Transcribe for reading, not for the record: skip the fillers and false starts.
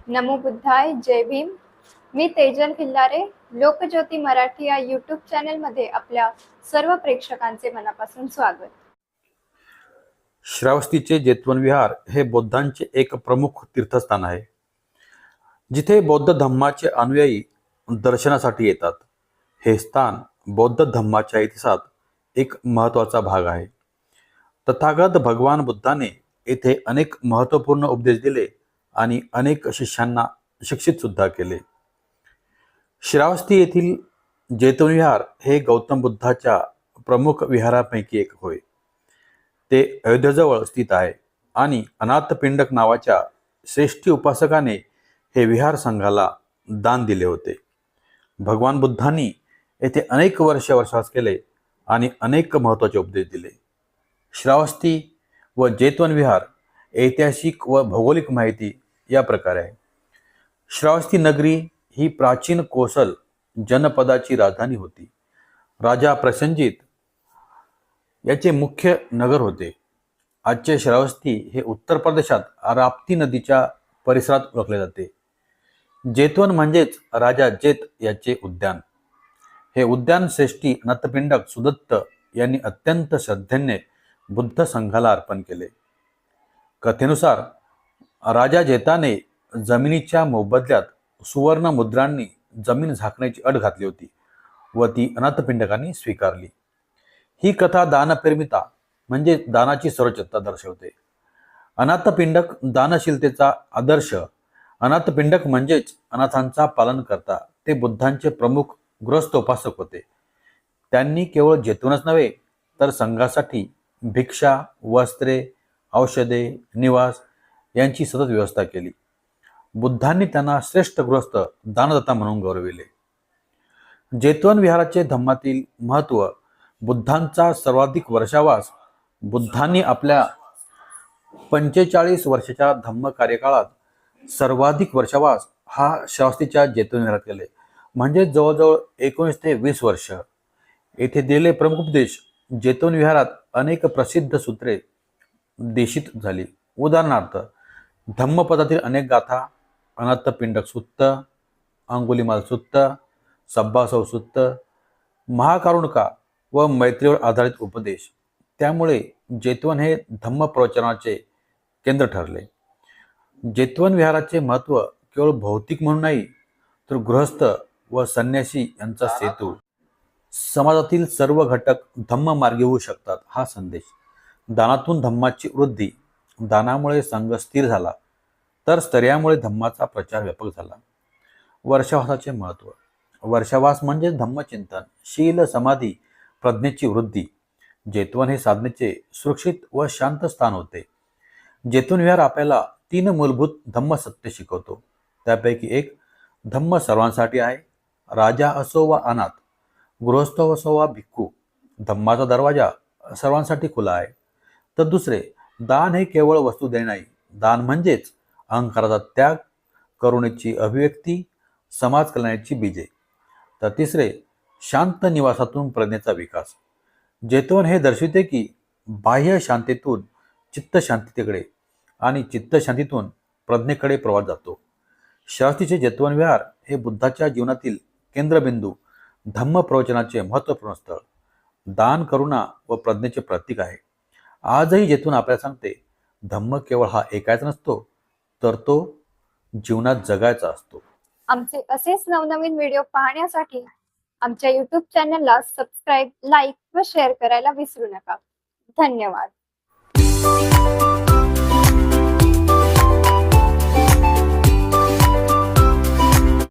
नमो बुद्धाय. जय भीम. मी तेजल खिल्लारे. लोकज्योती मराठी या यूट्यूब चॅनलमध्ये आपल्या सर्व प्रेक्षकांचे मनापासून स्वागत. श्रावस्तीचे जेतवन विहार हे बौद्धांचे एक प्रमुख तीर्थस्थान आहे, जिथे बौद्ध धम्माचे अनुयायी दर्शनासाठी येतात. हे स्थान बौद्ध धम्माच्या इतिहासात एक महत्त्वाचा भाग आहे. तथागत भगवान बुद्धाने येथे अनेक महत्त्वपूर्ण उपदेश दिले आणि अनेक शिष्यांना शिक्षित सुद्धा केले. श्रावस्ती येथील जेतवन विहार हे गौतम बुद्धाच्या प्रमुख विहारांपैकी एक होय. ते अयोध्येजवळ स्थित आहे आणि अनाथपिंडक नावाच्या श्रेष्ठी उपासकाने हे विहार संघाला दान दिले होते. भगवान बुद्धांनी येथे अनेक वर्ष वसवास केले आणि अनेक महत्त्वाचे उपदेश दिले. श्रावस्ती व जेतवन विहार ऐतिहासिक व भौगोलिक माहिती या प्रकारे आहे. श्रावस्ती नगरी ही प्राचीन कोसल जनपदाची राजधानी होती. राजा प्रसेनजित याचे मुख्य नगर होते. आजचे श्रावस्ती हे उत्तर प्रदेशात राप्ती नदीच्या परिसरात ओळखले जाते. जेतवन म्हणजेच राजा जेत याचे उद्यान. हे उद्यान श्रेष्ठी नतपिंडक सुदत्त यांनी अत्यंत श्रद्धेने बुद्ध संघाला अर्पण केले. कथेनुसार राजा जेताने जमिनीच्या मोबदल्यात सुवर्ण मुद्रांनी जमीन झाकण्याची अट घातली होती व ती अनाथपिंडकांनी स्वीकारली. ही कथा दानपेरमिता म्हणजे दानाची सर्वोच्चता दर्शवते. अनाथपिंडक दानशीलतेचा आदर्श. अनाथपिंडक म्हणजेच अनाथांचा पालन करता. ते बुद्धांचे प्रमुख गृहस्थ उपासक होते. त्यांनी केवळ जेतूनच नव्हे तर संघासाठी भिक्षा, वस्त्रे, औषधे, निवास यांची सतत व्यवस्था केली. बुद्धांनी त्यांना श्रेष्ठ गृहस्थ दानदाता म्हणून गौरविले. जेतवन विहाराचे धम्मातील महत्त्व. बुद्धांचा सर्वाधिक वर्षावास. बुद्धांनी आपल्या 45 वर्षाच्या धम्म कार्यकाळात सर्वाधिक वर्षावास हा श्रावस्तीच्या जेतवन विहारात केले, म्हणजे जवळजवळ 19 ते 20 वर्ष. येथे दिलेले प्रमुख उपदेश. जेतवन विहारात अनेक प्रसिद्ध सूत्रे देशित झाली. उदाहरणार्थ धम्मपदातील अनेक गाथा, अनाथपिंडक सुत्त, अंगुलिमाल सुत्त, सब्बासव सुत्त, महाकारुणिका व मैत्रीवर आधारित उपदेश. त्यामुळे जेतवन हे धम्म प्रवचनाचे केंद्र ठरले. जेतवन विहाराचे महत्त्व केवळ भौतिक म्हणून नाही तर गृहस्थ व संन्यासी यांचा सेतू. समाजातील सर्व घटक धम्म मार्गी होऊ शकतात हा संदेश. दानातून धम्माची वृद्धी. दानामुळे संघ स्थिर झाला तर स्थैर्यामुळे धम्माचा प्रचार व्यापक झाला. वर्षावासाचे महत्त्व. वर्षावास म्हणजे धम्मचिंतन, शील, समाधी, प्रज्ञेची वृद्धी. जेतवन हे साधनेचे सुरक्षित व शांत स्थान होते. जेतवन विहार आपल्याला 3 मूलभूत धम्म सत्य शिकवतो. त्यापैकी एक धम्म सर्वांसाठी आहे. राजा असो वा अनाथ, गृहस्थ असो वा भिक्खू, धम्माचा दरवाजा सर्वांसाठी खुला आहे. तर दुसरे, दान हे केवळ वस्तू देणे नाही. दान म्हणजेच अहंकाराचा त्याग, करुणेची अभिव्यक्ती, समाज कल्याणाची बीजे. तर तिसरे, शांत निवासातून प्रज्ञेचा विकास. जेतवन हे दर्शविते की बाह्य शांतीतून चित्तशांतीकडे आणि चित्तशांतीतून प्रज्ञेकडे प्रवास जातो. श्रावस्तीचे जेतवन विहार हे बुद्धाच्या जीवनातील केंद्रबिंदू, धम्म प्रवचनाचे महत्त्वपूर्ण स्थळ, दान, करुणा व प्रज्ञेचे प्रतीक आहे. आजही जेतवन आपल्याला सांगते, धम्म केवळ हा ऐकायचा नसतो तर तो जीवनात जगायचा असतो. आमचे असेच नवनवीन व्हिडिओ पाहण्यासाठी आमच्या यूट्यूब चॅनलला सबस्क्राईब, लाईक व शेअर करायला विसरू नका. धन्यवाद.